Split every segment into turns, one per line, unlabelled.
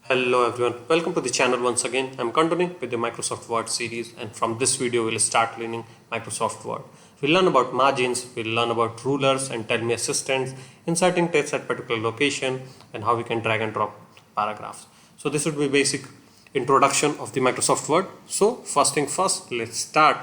Hello everyone, welcome to the channel once again. I'm continuing with the Microsoft Word series, and from this video we'll start learning Microsoft Word. We'll learn about margins, we'll learn about rulers and tell me assistants, inserting text at particular location, and how we can drag and drop paragraphs. So this would be basic introduction of the Microsoft Word. So first thing first, let's start.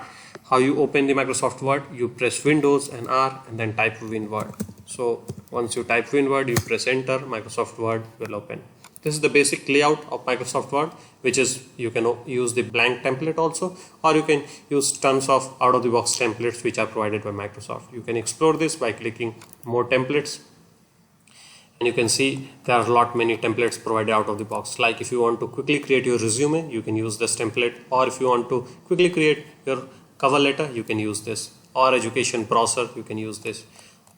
How you open the Microsoft Word, you press Windows and R and then type WinWord. So once you type WinWord, you press enter, Microsoft Word will open. This is the basic layout of Microsoft Word, which is you can use the blank template also, or you can use tons of out of the box templates which are provided by Microsoft. You can explore this by clicking more templates, and you can see there are a lot many templates provided out of the box. Like if you want to quickly create your resume, you can use this template, or if you want to quickly create your cover letter, you can use this, or education browser, you can use this,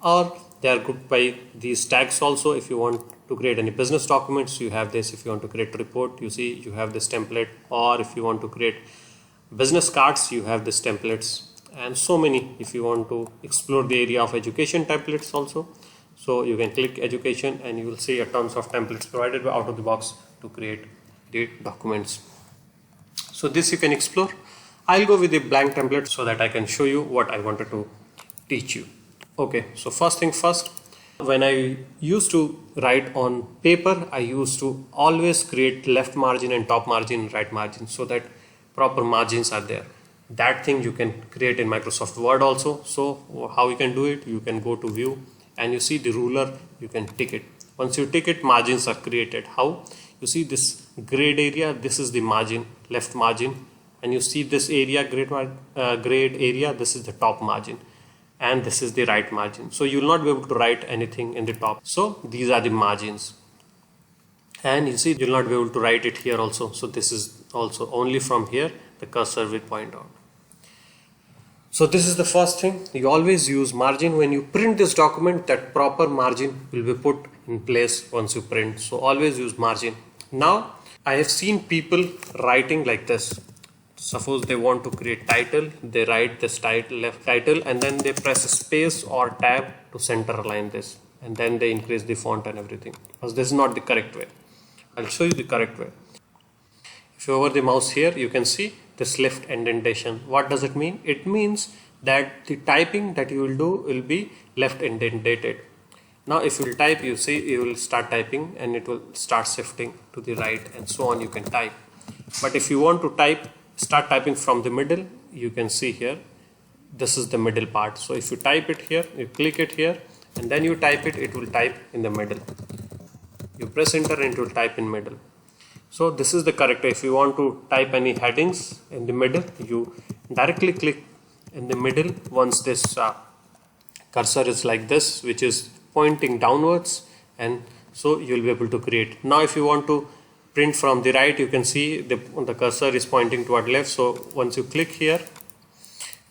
or they are grouped by these tags also. If you want to create any business documents, you have this. If you want to create a report, you see you have this template, or if you want to create business cards, you have this templates, and so many. If you want to explore the area of education templates also, so you can click education and you will see a tons of templates provided out of the box to create the documents. So this you can explore. I'll go with the blank template so that I can show you what I wanted to teach you. Okay, so first thing first, when I used to write on paper, I used to always create left margin and top margin, right margin, so that proper margins are there. That thing you can create in Microsoft Word also. So how you can do it? You can go to view and you see the ruler, you can tick it. Once you tick it, margins are created. How? You see this grayed area, this is the margin, left margin, and you see this area, grayed area, this is the top margin, and this is the right margin. So you will not be able to write anything in the top. So these are the margins, and you see you will not be able to write it here also. So this is also only from here the cursor will point out. So this is the first thing. You always use margin when you print this document. That proper margin will be put in place once you print. So always use margin. Now I have seen people writing like this. Suppose they want to create title, they write this title, left title, and then they press space or tab to center align this, and then they increase the font and everything, because this is not the correct way. I'll show you the correct way. If you hover the mouse here, you can see this left indentation. What does it mean? It means that the typing that you will do will be left indented. Now if you will type, you see you will start typing and it will start shifting to the right and so on. You can type, but if you want to start typing from the middle, you can see here this is the middle part. So if you type it here, you click it here and then you type it, it will type in the middle. You press enter and it will type in middle. So this is the correct way. If you want to type any headings in the middle, you directly click in the middle. Once this cursor is like this, which is pointing downwards, and so you will be able to create. Now if you want to print from the right, you can see the cursor is pointing toward left. So once you click here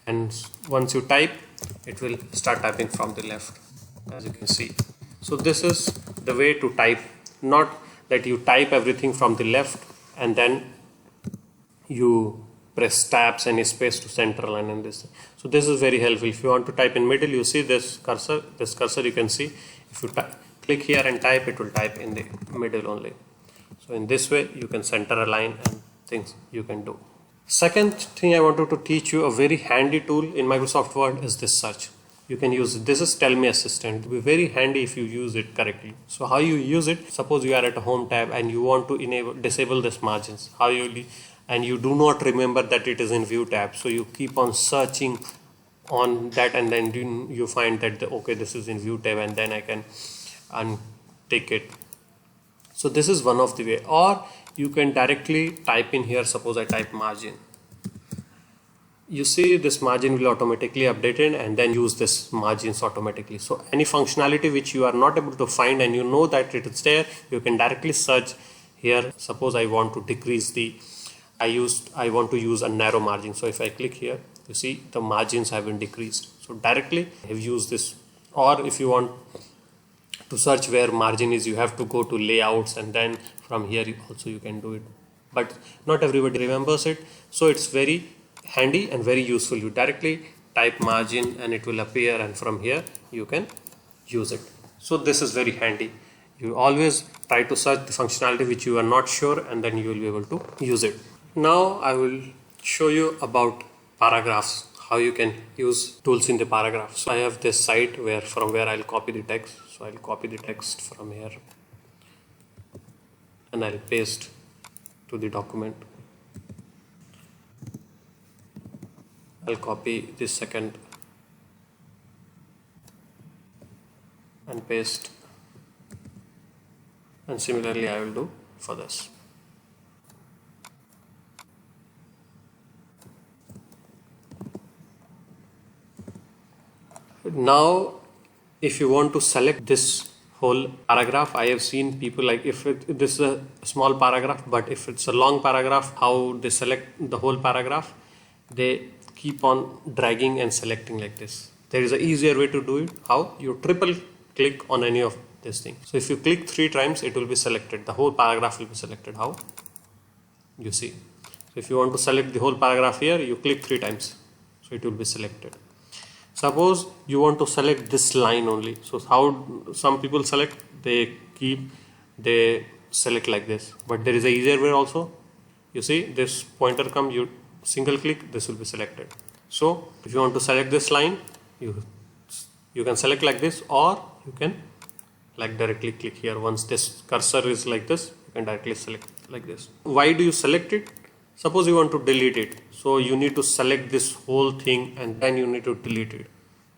and once you type, it will start typing from the left, as you can see. So this is the way to type, not that you type everything from the left and then you press tabs and space to center align and this. So this is very helpful. If you want to type in middle, you see this cursor you can see. If you click here and type, it will type in the middle only. So in this way you can center align and things you can do. Second thing I wanted to teach you, a very handy tool in Microsoft Word is this search. You can use it. This is Tell Me Assistant. It will be very handy if you use it correctly. So how you use it? Suppose you are at a home tab and you want to disable this margins. And you do not remember that it is in view tab. So you keep on searching on that and then you find that okay, this is in view tab, and then I can untick it. So this is one of the way, or you can directly type in here. Suppose I type margin. You see this margin will automatically update it and then use this margins automatically. So any functionality which you are not able to find and you know that it is there, you can directly search here. Suppose I want to decrease I want to use a narrow margin. So if I click here, you see the margins have been decreased. So directly have used this. Or if you want to search where margin is, you have to go to layouts and then from here you can do it, but not everybody remembers it. So it's very handy and very useful. You directly type margin and it will appear, and from here you can use it. So this is very handy. You always try to search the functionality which you are not sure, and then you will be able to use it. Now I will show you about paragraphs, how you can use tools in the paragraph. So I have this site from where I'll copy the text. So I'll copy the text from here and I'll paste to the document. I'll copy this second and paste, and similarly I will do for this. Now if you want to select this whole paragraph, I have seen people like, if this is a small paragraph, but if it's a long paragraph, how they select the whole paragraph, they keep on dragging and selecting like this. There is an easier way to do it. How? You triple click on any of this thing. So if you click 3 times, it will be selected. The whole paragraph will be selected. How? You see. So if you want to select the whole paragraph here, you click 3 times. So it will be selected. Suppose you want to select this line only. So how some people select? They select like this. But there is an easier way also. You see, this pointer come, you single click, this will be selected. So if you want to select this line, you can select like this, or you can like directly click here. Once this cursor is like this, you can directly select like this. Why do you select it? Suppose you want to delete it. So you need to select this whole thing and then you need to delete it.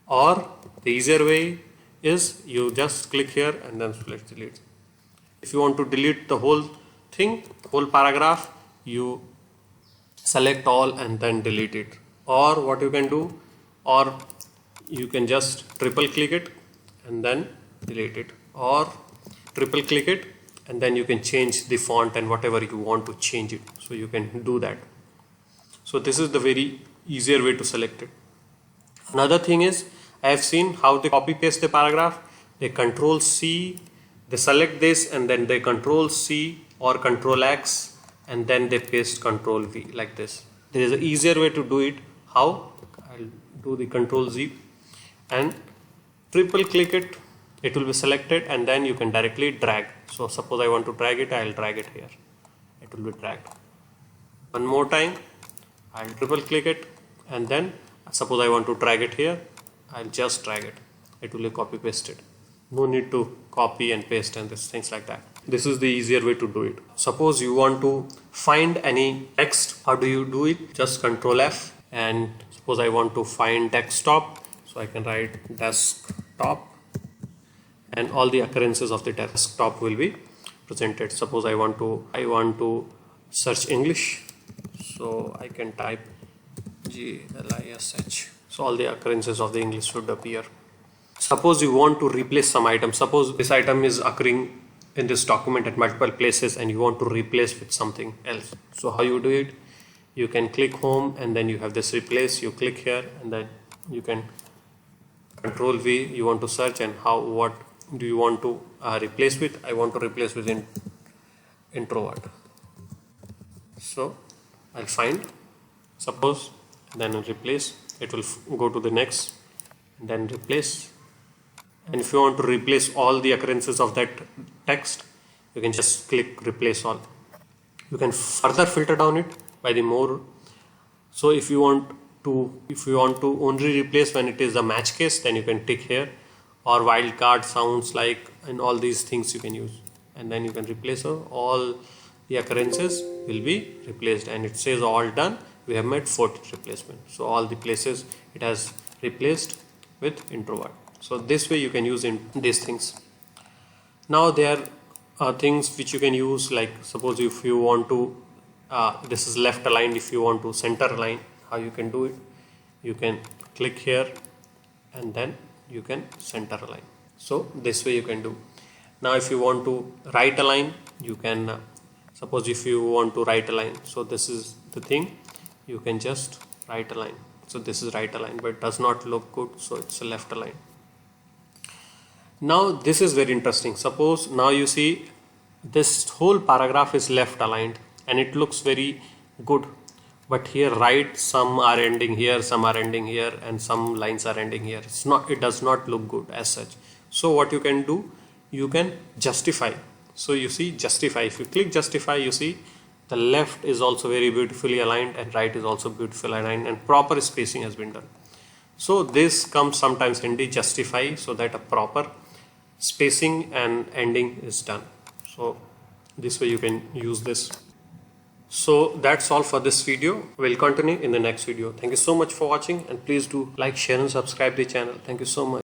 Or the easier way is you just click here and then select delete. If you want to delete the whole thing, whole paragraph, you select all and then delete it. Or what you can do, or you can just triple click it and then delete it, or triple click it and then you can change the font and whatever you want to change it. So you can do that. So this is the very easier way to select it. Another thing is, I have seen how they copy paste the paragraph. They control C, they select this and then they control C or control X and then they paste control V like this. There is an easier way to do it. How? I'll do the control Z and triple click it. It will be selected and then you can directly drag. So suppose I want to drag it, I'll drag it here. It will be dragged. One more time, I'll triple click it and then suppose I want to drag it here, I'll just drag it. It will be copy pasted. No need to copy and paste and things like that. This is the easier way to do it. Suppose you want to find any text. How do you do it? Just control F, and suppose I want to find desktop. So I can write desktop and all the occurrences of the desktop will be presented. Suppose I want to search English. So I can type GLISH. So all the occurrences of the English should appear. Suppose you want to replace some item. Suppose this item is occurring in this document at multiple places and you want to replace with something else. So how you do it? You can click home and then you have this replace. You click here and then you can control V. You want to search and what do you want to replace with? I want to replace with introvert. So I'll find, suppose, then I'll replace. It will go to the next, then replace. And if you want to replace all the occurrences of that text, you can just click replace all. You can further filter down it by the more. So if you want to only replace when it is a match case, then you can tick here, or wildcard sounds like, and all these things you can use, and then you can replace all the occurrences will be replaced, and it says all done. We have made 40 replacements. So all the places it has replaced with introvert. So this way you can use in these things. Now there are things which you can use, like suppose if you want to this is left aligned. If you want to center align, how you can do it? You can click here and then you can center align. So this way you can do. Now if you want to right align, you can suppose if you want to right align, so this is the thing, you can just right align. So this is right align, but it does not look good, so it's a left align. Now this is very interesting. Suppose now you see this whole paragraph is left aligned and it looks very good, but here right, some are ending here, some are ending here, and some lines are ending here. It does not look good as such. So what you can do, you can justify. So you see justify, if you click justify, you see the left is also very beautifully aligned and right is also beautifully aligned and proper spacing has been done. So this comes sometimes handy, justify, so that a proper spacing and ending is done. So this way you can use this. So that's all for this video. We'll continue in the next video. Thank you so much for watching, and please do like, share and subscribe the channel. Thank you so much.